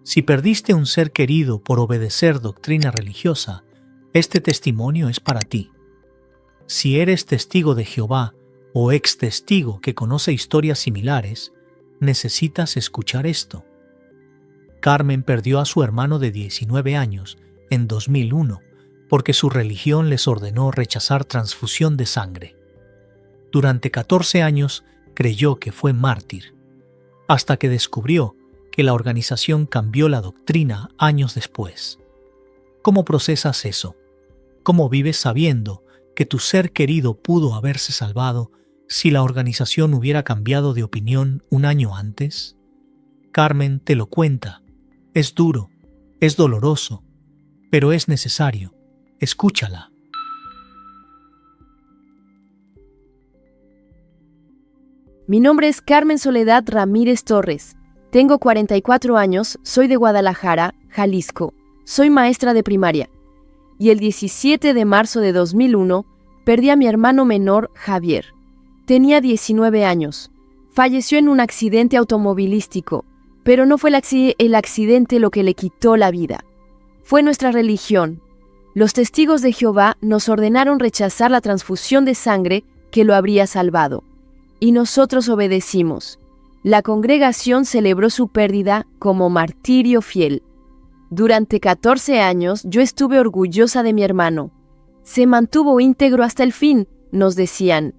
Si perdiste un ser querido por obedecer doctrina religiosa, este testimonio es para ti. Si eres testigo de Jehová o ex testigo que conoce historias similares, necesitas escuchar esto. Carmen perdió a su hermano de 19 años en 2001 porque su religión les ordenó rechazar transfusión de sangre. Durante 14 años creyó que fue mártir, hasta que descubrió que la organización cambió la doctrina años después. ¿Cómo procesas eso? ¿Cómo vives sabiendo que tu ser querido pudo haberse salvado si la organización hubiera cambiado de opinión un año antes? Carmen te lo cuenta. Es duro, es doloroso, pero es necesario. Escúchala. Mi nombre es Carmen Soledad Ramírez Torres. Tengo 44 años, soy de Guadalajara, Jalisco. Soy maestra de primaria. Y el 17 de marzo de 2001 perdí a mi hermano menor, Javier. Tenía 19 años. Falleció en un accidente automovilístico, pero no fue el accidente lo que le quitó la vida. Fue nuestra religión. Los testigos de Jehová nos ordenaron rechazar la transfusión de sangre que lo habría salvado. Y nosotros obedecimos. La congregación celebró su pérdida como martirio fiel. Durante 14 años yo estuve orgullosa de mi hermano. Se mantuvo íntegro hasta el fin, nos decían.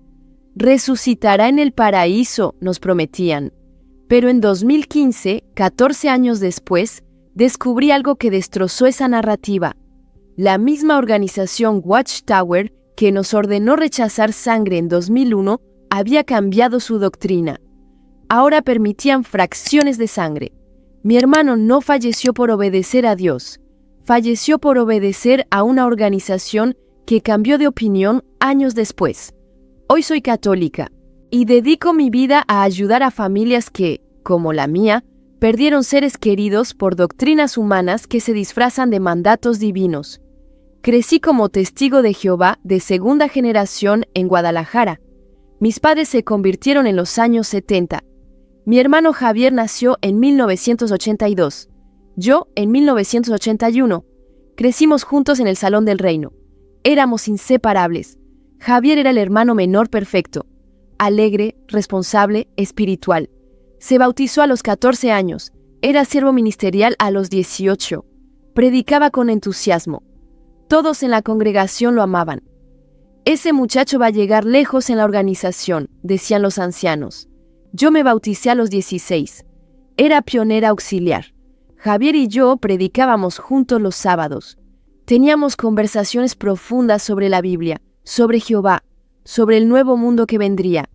Resucitará en el paraíso, nos prometían. Pero en 2015, 14 años después, descubrí algo que destrozó esa narrativa. La misma organización Watchtower, que nos ordenó rechazar sangre en 2001, había cambiado su doctrina. Ahora permitían fracciones de sangre. Mi hermano no falleció por obedecer a Dios. Falleció por obedecer a una organización que cambió de opinión años después. Hoy soy católica y dedico mi vida a ayudar a familias que, como la mía, perdieron seres queridos por doctrinas humanas que se disfrazan de mandatos divinos. Crecí como testigo de Jehová de segunda generación en Guadalajara. Mis padres se convirtieron en los años 70. Mi hermano Javier nació en 1982. Yo en 1981. Crecimos juntos en el Salón del Reino. Éramos inseparables. Javier era el hermano menor perfecto, alegre, responsable, espiritual. Se bautizó a los 14 años. Era siervo ministerial a los 18. Predicaba con entusiasmo. Todos en la congregación lo amaban. Ese muchacho va a llegar lejos en la organización, decían los ancianos. Yo me bauticé a los 16. Era pionera auxiliar. Javier y yo predicábamos juntos los sábados. Teníamos conversaciones profundas sobre la Biblia, sobre Jehová, sobre el nuevo mundo que vendría.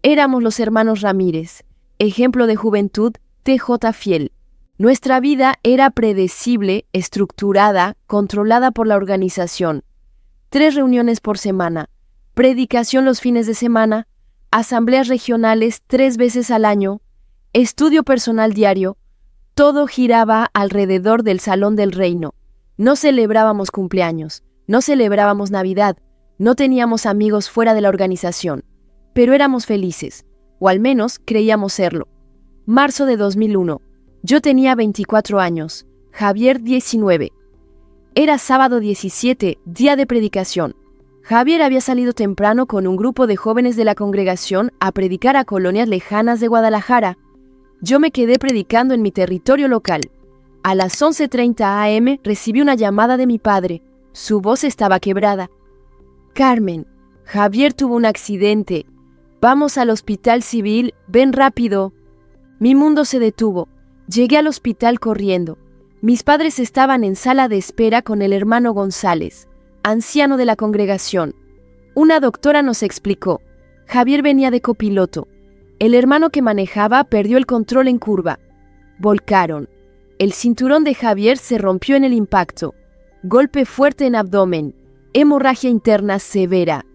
Éramos los hermanos Ramírez, ejemplo de juventud, TJ fiel. Nuestra vida era predecible, estructurada, controlada por la organización. 3 reuniones por semana, predicación los fines de semana, asambleas regionales 3 veces al año, estudio personal diario. Todo giraba alrededor del Salón del Reino. No celebrábamos cumpleaños, no celebrábamos Navidad, no teníamos amigos fuera de la organización, pero éramos felices, o al menos creíamos serlo. Marzo de 2001. Yo tenía 24 años, Javier 19. Era sábado 17, día de predicación. Javier había salido temprano con un grupo de jóvenes de la congregación a predicar a colonias lejanas de Guadalajara. Yo me quedé predicando en mi territorio local. A las 11:30 a.m. recibí una llamada de mi padre. Su voz estaba quebrada. Carmen, Javier tuvo un accidente. Vamos al hospital civil, ven rápido. Mi mundo se detuvo. Llegué al hospital corriendo. Mis padres estaban en sala de espera con el hermano González, anciano de la congregación. Una doctora nos explicó. Javier venía de copiloto. El hermano que manejaba perdió el control en curva. Volcaron. El cinturón de Javier se rompió en el impacto. Golpe fuerte en abdomen. Hemorragia interna severa.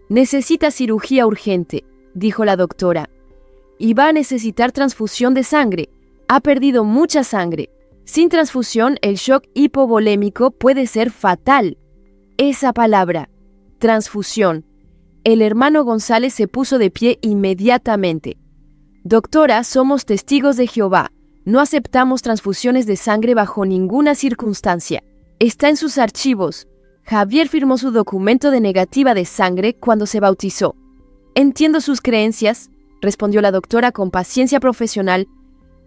Necesita cirugía urgente, dijo la doctora. Y va a necesitar transfusión de sangre. Ha perdido mucha sangre. Sin transfusión, el shock hipovolémico puede ser fatal. Esa palabra, transfusión. El hermano González se puso de pie inmediatamente. Doctora, somos testigos de Jehová. No aceptamos transfusiones de sangre bajo ninguna circunstancia. Está en sus archivos. Javier firmó su documento de negativa de sangre cuando se bautizó. Entiendo sus creencias, respondió la doctora con paciencia profesional,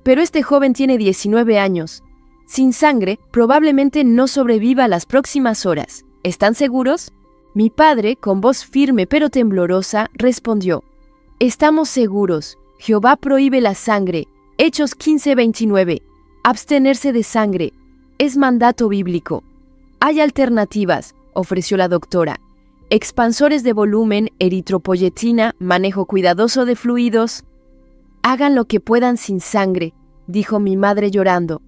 pero este joven tiene 19 años. Sin sangre, probablemente no sobreviva las próximas horas. ¿Están seguros? Mi padre, con voz firme pero temblorosa, respondió: Estamos seguros. Jehová prohíbe la sangre. Hechos 15:29. Abstenerse de sangre. Es mandato bíblico. Hay alternativas, ofreció la doctora. Expansores de volumen, eritropoyetina, manejo cuidadoso de fluidos. Hagan lo que puedan sin sangre, dijo mi madre llorando.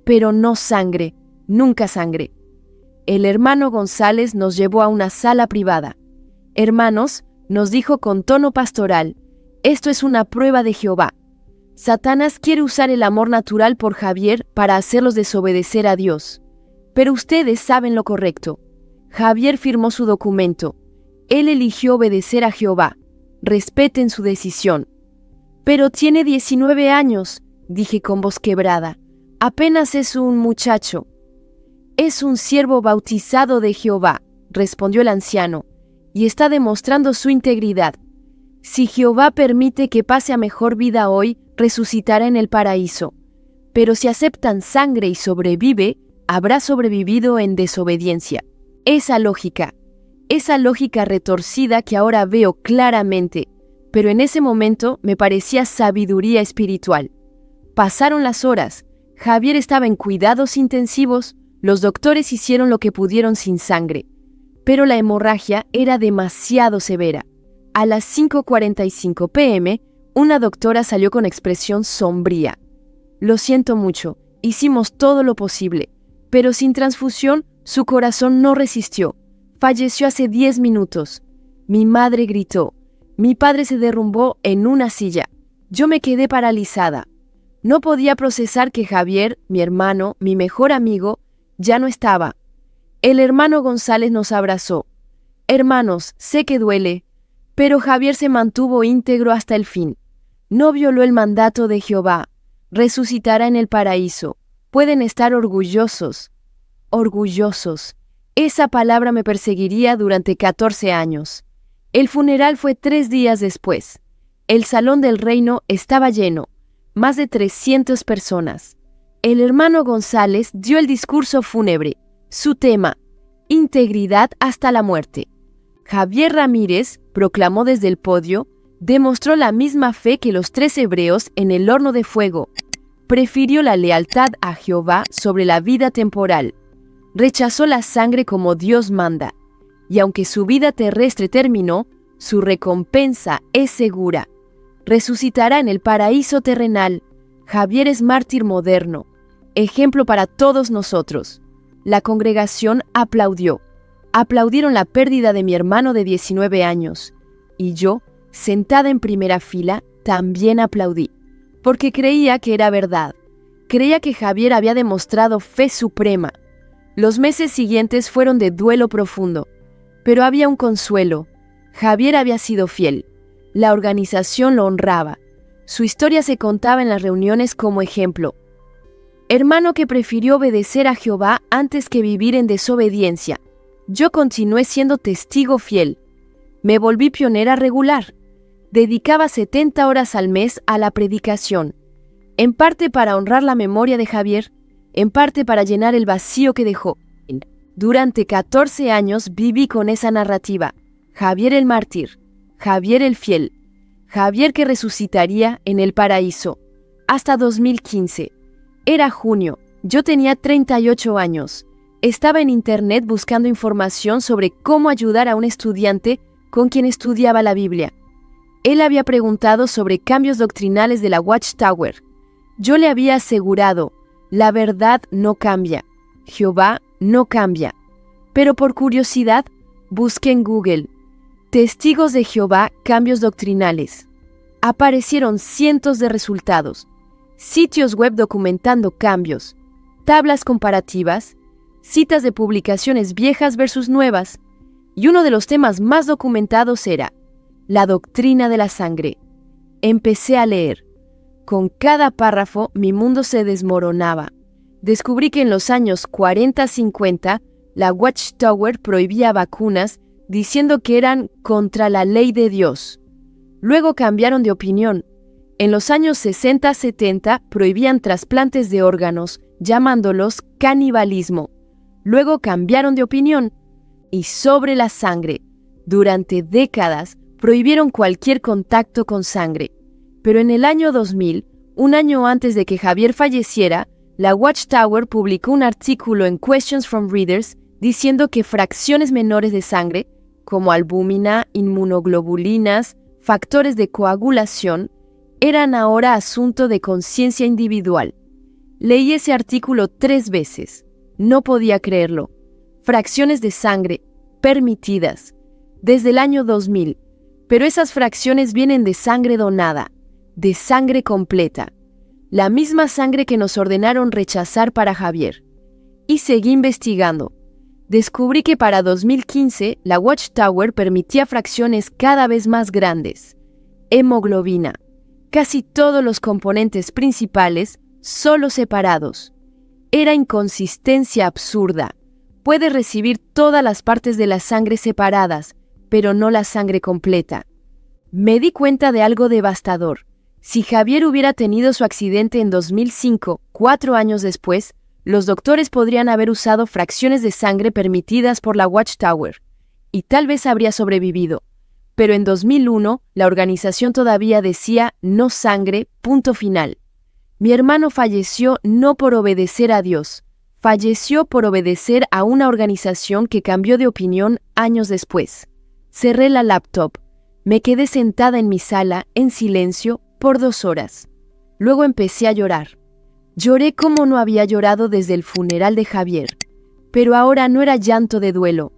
Pero no sangre, nunca sangre. El hermano González nos llevó a una sala privada. Hermanos, nos dijo con tono pastoral, esto es una prueba de Jehová. Satanás quiere usar el amor natural por Javier para hacerlos desobedecer a Dios. Pero ustedes saben lo correcto. Javier firmó su documento. Él eligió obedecer a Jehová. Respeten su decisión. Pero tiene 19 años, dije con voz quebrada. Apenas es un muchacho. Es un siervo bautizado de Jehová, respondió el anciano, y está demostrando su integridad. Si Jehová permite que pase a mejor vida hoy, resucitará en el paraíso. Pero si aceptan sangre y sobrevive, habrá sobrevivido en desobediencia. Esa lógica retorcida que ahora veo claramente, pero en ese momento me parecía sabiduría espiritual. Pasaron las horas, Javier estaba en cuidados intensivos, los doctores hicieron lo que pudieron sin sangre, pero la hemorragia era demasiado severa. A las 5:45 p.m., una doctora salió con expresión sombría. Lo siento mucho, hicimos todo lo posible, pero sin transfusión, su corazón no resistió. Falleció hace 10 minutos. Mi madre gritó. Mi padre se derrumbó en una silla. Yo me quedé paralizada. No podía procesar que Javier, mi hermano, mi mejor amigo, ya no estaba. El hermano González nos abrazó. Hermanos, sé que duele, pero Javier se mantuvo íntegro hasta el fin. No violó el mandato de Jehová. Resucitará en el paraíso. Pueden estar orgullosos. Orgullosos. Esa palabra me perseguiría durante 14 años. El funeral fue 3 días después. El salón del reino estaba lleno. Más de 300 personas. El hermano González dio el discurso fúnebre. Su tema, integridad hasta la muerte. Javier Ramírez proclamó desde el podio, demostró la misma fe que los 3 hebreos en el horno de fuego. Prefirió la lealtad a Jehová sobre la vida temporal. Rechazó la sangre como Dios manda. Y aunque su vida terrestre terminó, su recompensa es segura. Resucitará en el paraíso terrenal. Javier es mártir moderno, ejemplo para todos nosotros. La congregación aplaudió. Aplaudieron la pérdida de mi hermano de 19 años. Y yo, sentada en primera fila, también aplaudí. Porque creía que era verdad. Creía que Javier había demostrado fe suprema. Los meses siguientes fueron de duelo profundo. Pero había un consuelo. Javier había sido fiel. La organización lo honraba. Su historia se contaba en las reuniones como ejemplo. Hermano que prefirió obedecer a Jehová antes que vivir en desobediencia. Yo continué siendo testigo fiel. Me volví pionera regular. Dedicaba 70 horas al mes a la predicación. En parte para honrar la memoria de Javier, en parte para llenar el vacío que dejó. Durante 14 años viví con esa narrativa. Javier el mártir, Javier el fiel, Javier que resucitaría en el paraíso. Hasta 2015. Era junio, yo tenía 38 años. Estaba en internet buscando información sobre cómo ayudar a un estudiante con quien estudiaba la Biblia. Él había preguntado sobre cambios doctrinales de la Watchtower. Yo le había asegurado, la verdad no cambia, Jehová no cambia. Pero por curiosidad, busqué en Google, Testigos de Jehová, cambios doctrinales. Aparecieron cientos de resultados, sitios web documentando cambios, tablas comparativas, citas de publicaciones viejas versus nuevas, y uno de los temas más documentados era la doctrina de la sangre. Empecé a leer. Con cada párrafo mi mundo se desmoronaba. Descubrí que en los años 40-50 la Watchtower prohibía vacunas diciendo que eran contra la ley de Dios. Luego cambiaron de opinión. En los años 60-70 prohibían trasplantes de órganos, llamándolos canibalismo. Luego cambiaron de opinión. Y sobre la sangre, durante décadas prohibieron cualquier contacto con sangre. Pero en el año 2000, un año antes de que Javier falleciera, la Watchtower publicó un artículo en Questions from Readers diciendo que fracciones menores de sangre, como albúmina, inmunoglobulinas, factores de coagulación, eran ahora asunto de conciencia individual. Leí ese artículo 3 veces. No podía creerlo. Fracciones de sangre, permitidas, desde el año 2000. Pero esas fracciones vienen de sangre donada, de sangre completa. La misma sangre que nos ordenaron rechazar para Javier. Y seguí investigando. Descubrí que para 2015 la Watchtower permitía fracciones cada vez más grandes. Hemoglobina. Casi todos los componentes principales, solo separados. Era inconsistencia absurda. Puede recibir todas las partes de la sangre separadas, pero no la sangre completa. Me di cuenta de algo devastador. Si Javier hubiera tenido su accidente en 2005, 4 años después, los doctores podrían haber usado fracciones de sangre permitidas por la Watchtower, y tal vez habría sobrevivido. Pero en 2001, la organización todavía decía no sangre, punto final. Mi hermano falleció no por obedecer a Dios, falleció por obedecer a una organización que cambió de opinión años después. Cerré la laptop, me quedé sentada en mi sala, en silencio, por 2 horas. Luego empecé a llorar. Lloré como no había llorado desde el funeral de Javier. Pero ahora no era llanto de duelo,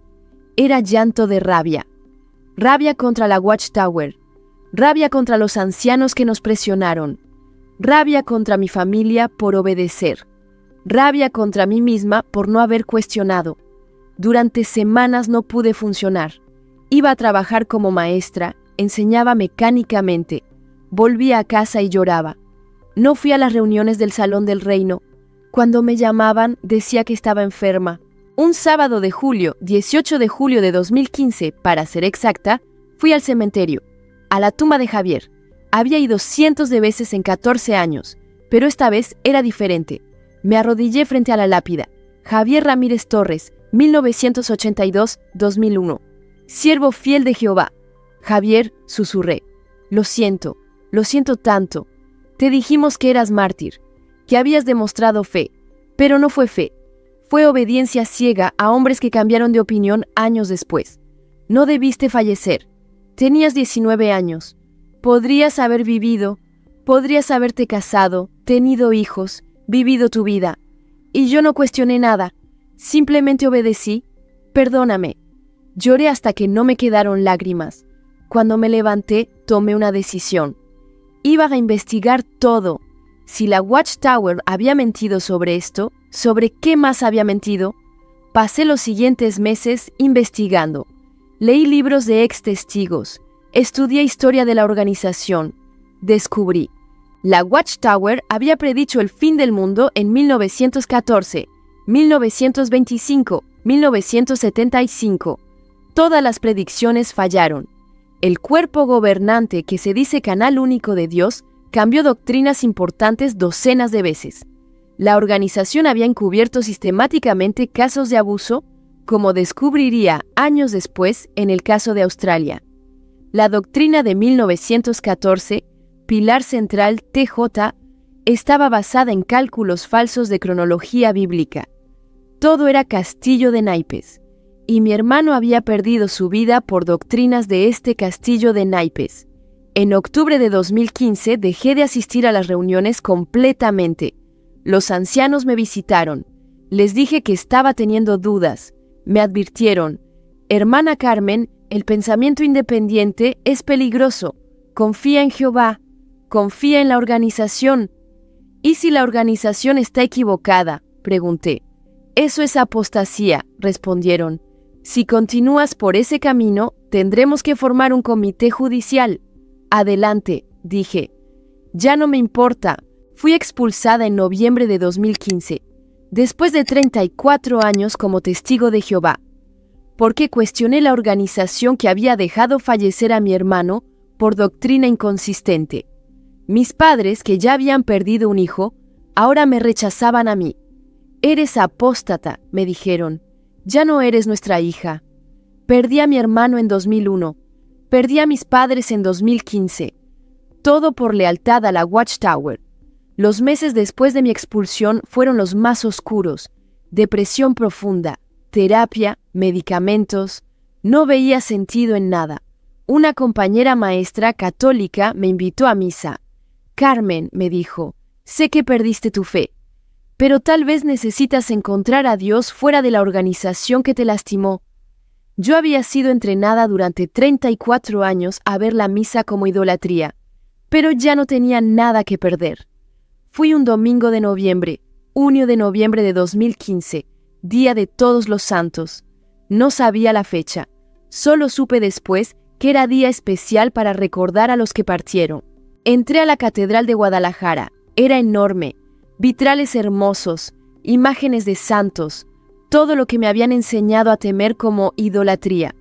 era llanto de rabia. Rabia contra la Watchtower, rabia contra los ancianos que nos presionaron, rabia contra mi familia por obedecer, rabia contra mí misma por no haber cuestionado. Durante semanas no pude funcionar. Iba a trabajar como maestra, enseñaba mecánicamente. Volvía a casa y lloraba. No fui a las reuniones del Salón del Reino. Cuando me llamaban, decía que estaba enferma. Un sábado de julio, 18 de julio de 2015, para ser exacta, fui al cementerio, a la tumba de Javier. Había ido cientos de veces en 14 años, pero esta vez era diferente. Me arrodillé frente a la lápida. Javier Ramírez Torres, 1982-2001. Siervo fiel de Jehová. Javier, susurré. Lo siento tanto. Te dijimos que eras mártir, que habías demostrado fe, pero no fue fe. Fue obediencia ciega a hombres que cambiaron de opinión años después. No debiste fallecer. Tenías 19 años. Podrías haber vivido, podrías haberte casado, tenido hijos, vivido tu vida. Y yo no cuestioné nada. Simplemente obedecí. Perdóname. Lloré hasta que no me quedaron lágrimas. Cuando me levanté, tomé una decisión. Iba a investigar todo. Si la Watchtower había mentido sobre esto, ¿sobre qué más había mentido? Pasé los siguientes meses investigando. Leí libros de ex testigos. Estudié historia de la organización. Descubrí. La Watchtower había predicho el fin del mundo en 1914, 1925, 1975. Todas las predicciones fallaron. El cuerpo gobernante que se dice Canal Único de Dios cambió doctrinas importantes docenas de veces. La organización había encubierto sistemáticamente casos de abuso, como descubriría años después en el caso de Australia. La doctrina de 1914, pilar central TJ, estaba basada en cálculos falsos de cronología bíblica. Todo era castillo de naipes. Y mi hermano había perdido su vida por doctrinas de este castillo de naipes. En octubre de 2015 dejé de asistir a las reuniones completamente. Los ancianos me visitaron. Les dije que estaba teniendo dudas. Me advirtieron: hermana Carmen, el pensamiento independiente es peligroso. Confía en Jehová. Confía en la organización. ¿Y si la organización está equivocada?, pregunté. Eso es apostasía, respondieron. Si continúas por ese camino, tendremos que formar un comité judicial. Adelante, dije. Ya no me importa. Fui expulsada en noviembre de 2015, después de 34 años como testigo de Jehová, porque cuestioné la organización que había dejado fallecer a mi hermano por doctrina inconsistente. Mis padres, que ya habían perdido un hijo, ahora me rechazaban a mí. Eres apóstata, me dijeron. Ya no eres nuestra hija. Perdí a mi hermano en 2001. Perdí a mis padres en 2015. Todo por lealtad a la Watchtower. Los meses después de mi expulsión fueron los más oscuros. Depresión profunda, terapia, medicamentos. No veía sentido en nada. Una compañera maestra católica me invitó a misa. Carmen, me dijo, sé que perdiste tu fe, pero tal vez necesitas encontrar a Dios fuera de la organización que te lastimó. Yo había sido entrenada durante 34 años a ver la misa como idolatría, pero ya no tenía nada que perder. Fui un domingo de noviembre, 1 de noviembre de 2015, Día de Todos los Santos. No sabía la fecha, solo supe después que era día especial para recordar a los que partieron. Entré a la Catedral de Guadalajara, era enorme, vitrales hermosos, imágenes de santos, todo lo que me habían enseñado a temer como idolatría.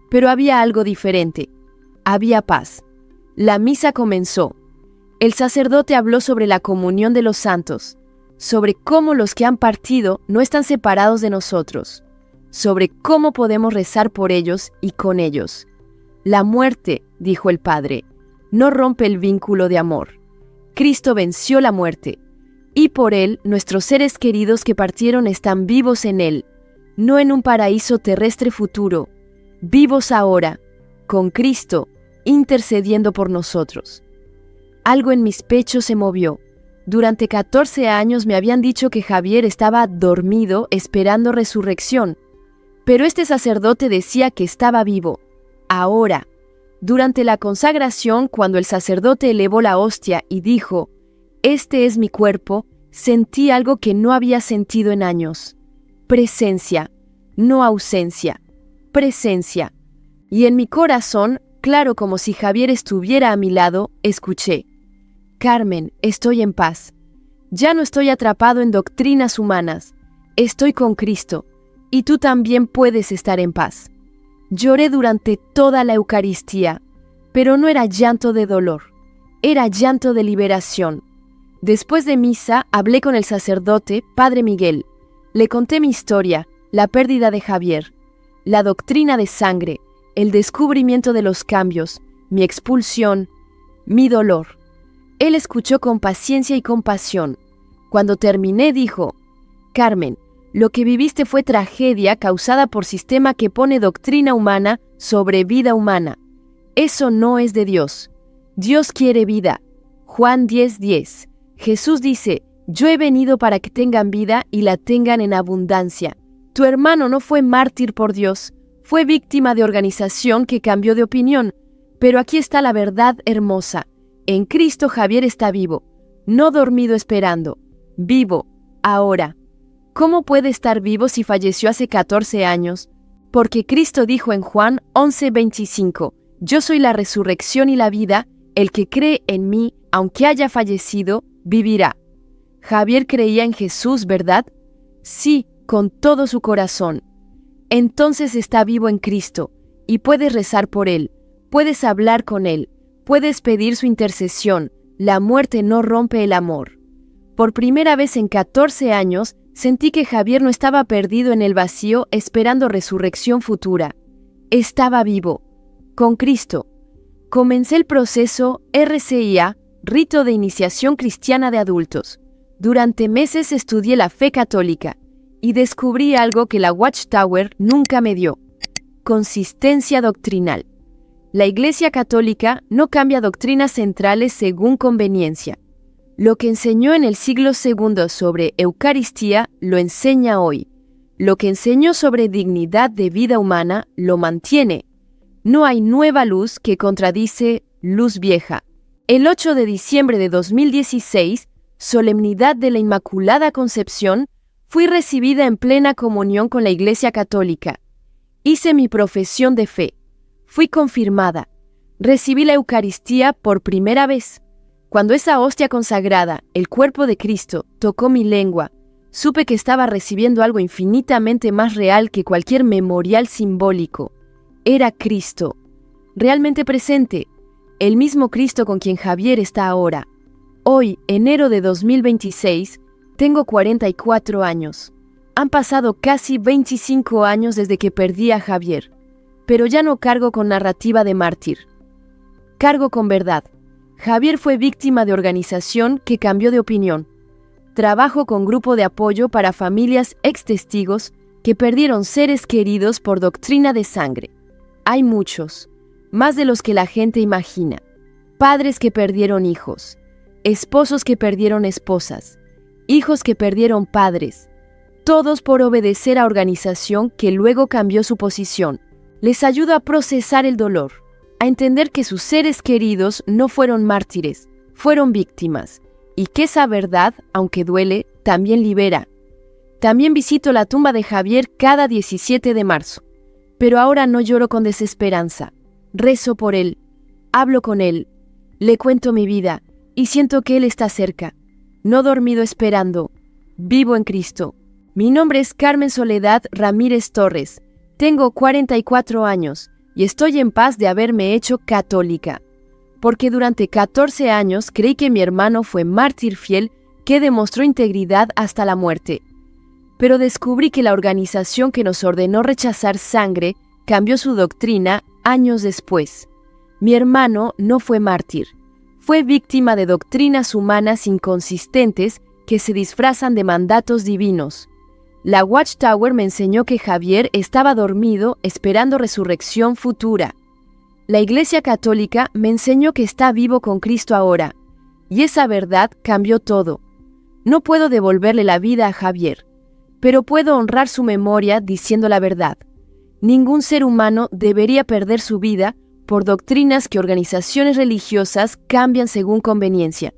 Pero había algo diferente, había paz. La misa comenzó. El sacerdote habló sobre la comunión de los santos, sobre cómo los que han partido no están separados de nosotros, sobre cómo podemos rezar por ellos y con ellos. La muerte, dijo el Padre, no rompe el vínculo de amor. Cristo venció la muerte, y por Él nuestros seres queridos que partieron están vivos en Él, no en un paraíso terrestre futuro, vivos ahora, con Cristo, intercediendo por nosotros. Algo en mis pechos se movió. Durante 14 años me habían dicho que Javier estaba dormido esperando resurrección, pero este sacerdote decía que estaba vivo, ahora. Durante la consagración, cuando el sacerdote elevó la hostia y dijo, «Este es mi cuerpo», sentí algo que no había sentido en años. Presencia, no ausencia. Presencia. Y en mi corazón, claro como si Javier estuviera a mi lado, escuché, «Carmen, estoy en paz. Ya no estoy atrapado en doctrinas humanas. Estoy con Cristo, y tú también puedes estar en paz». Lloré durante toda la Eucaristía, pero no era llanto de dolor, era llanto de liberación. Después de misa, hablé con el sacerdote, Padre Miguel. Le conté mi historia, la pérdida de Javier, la doctrina de sangre, el descubrimiento de los cambios, mi expulsión, mi dolor. Él escuchó con paciencia y compasión. Cuando terminé, dijo, «Carmen, lo que viviste fue tragedia causada por sistema que pone doctrina humana sobre vida humana. Eso no es de Dios. Dios quiere vida». Juan 10:10. Jesús dice, «Yo he venido para que tengan vida y la tengan en abundancia». Tu hermano no fue mártir por Dios, fue víctima de organización que cambió de opinión. Pero aquí está la verdad hermosa. En Cristo Javier está vivo, no dormido esperando, vivo, ahora. ¿Cómo puede estar vivo si falleció hace 14 años? Porque Cristo dijo en Juan 11:25, «Yo soy la resurrección y la vida, el que cree en mí, aunque haya fallecido, vivirá». Javier creía en Jesús, ¿verdad? Sí, con todo su corazón. Entonces está vivo en Cristo, y puedes rezar por Él, puedes hablar con Él, puedes pedir su intercesión. La muerte no rompe el amor. Por primera vez en 14 años, sentí que Javier no estaba perdido en el vacío esperando resurrección futura. Estaba vivo, con Cristo. Comencé el proceso RCIA, Rito de Iniciación Cristiana de Adultos. Durante meses estudié la fe católica y descubrí algo que la Watchtower nunca me dio: consistencia doctrinal. La Iglesia Católica no cambia doctrinas centrales según conveniencia. Lo que enseñó en el siglo II sobre Eucaristía lo enseña hoy. Lo que enseñó sobre dignidad de vida humana lo mantiene. No hay nueva luz que contradice luz vieja. El 8 de diciembre de 2016, solemnidad de la Inmaculada Concepción, fui recibida en plena comunión con la Iglesia Católica. Hice mi profesión de fe. Fui confirmada. Recibí la Eucaristía por primera vez. Cuando esa hostia consagrada, el cuerpo de Cristo, tocó mi lengua, supe que estaba recibiendo algo infinitamente más real que cualquier memorial simbólico. Era Cristo, realmente presente, el mismo Cristo con quien Javier está ahora. Hoy, enero de 2026, tengo 44 años. Han pasado casi 25 años desde que perdí a Javier, pero ya no cargo con narrativa de mártir. Cargo con verdad. Javier fue víctima de organización que cambió de opinión. Trabajo con grupo de apoyo para familias ex-testigos que perdieron seres queridos por doctrina de sangre. Hay muchos, más de los que la gente imagina. Padres que perdieron hijos, esposos que perdieron esposas, hijos que perdieron padres, todos por obedecer a organización que luego cambió su posición. Les ayudo a procesar el dolor, a entender que sus seres queridos no fueron mártires, fueron víctimas, y que esa verdad, aunque duele, también libera. También visito la tumba de Javier cada 17 de marzo, pero ahora no lloro con desesperanza. Rezo por él, hablo con él, le cuento mi vida, y siento que él está cerca. No dormido esperando, vivo en Cristo. Mi nombre es Carmen Soledad Ramírez Torres, tengo 44 años, y estoy en paz de haberme hecho católica, porque durante 14 años creí que mi hermano fue mártir fiel que demostró integridad hasta la muerte. Pero descubrí que la organización que nos ordenó rechazar sangre cambió su doctrina años después. Mi hermano no fue mártir, fue víctima de doctrinas humanas inconsistentes que se disfrazan de mandatos divinos. La Watchtower me enseñó que Javier estaba dormido esperando resurrección futura. La Iglesia Católica me enseñó que está vivo con Cristo ahora, y esa verdad cambió todo. No puedo devolverle la vida a Javier, pero puedo honrar su memoria diciendo la verdad. Ningún ser humano debería perder su vida por doctrinas que organizaciones religiosas cambian según conveniencia.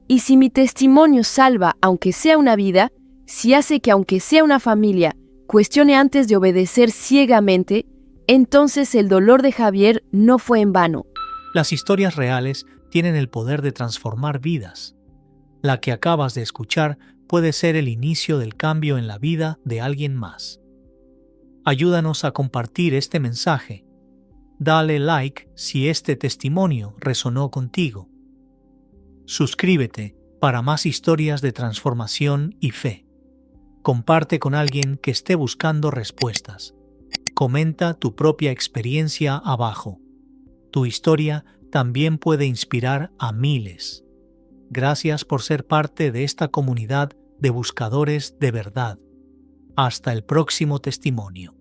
Y si mi testimonio salva aunque sea una vida, si hace que aunque sea una familia cuestione antes de obedecer ciegamente, entonces el dolor de Javier no fue en vano. Las historias reales tienen el poder de transformar vidas. La que acabas de escuchar puede ser el inicio del cambio en la vida de alguien más. Ayúdanos a compartir este mensaje. Dale like si este testimonio resonó contigo. Suscríbete para más historias de transformación y fe. Comparte con alguien que esté buscando respuestas. Comenta tu propia experiencia abajo. Tu historia también puede inspirar a miles. Gracias por ser parte de esta comunidad de buscadores de verdad. Hasta el próximo testimonio.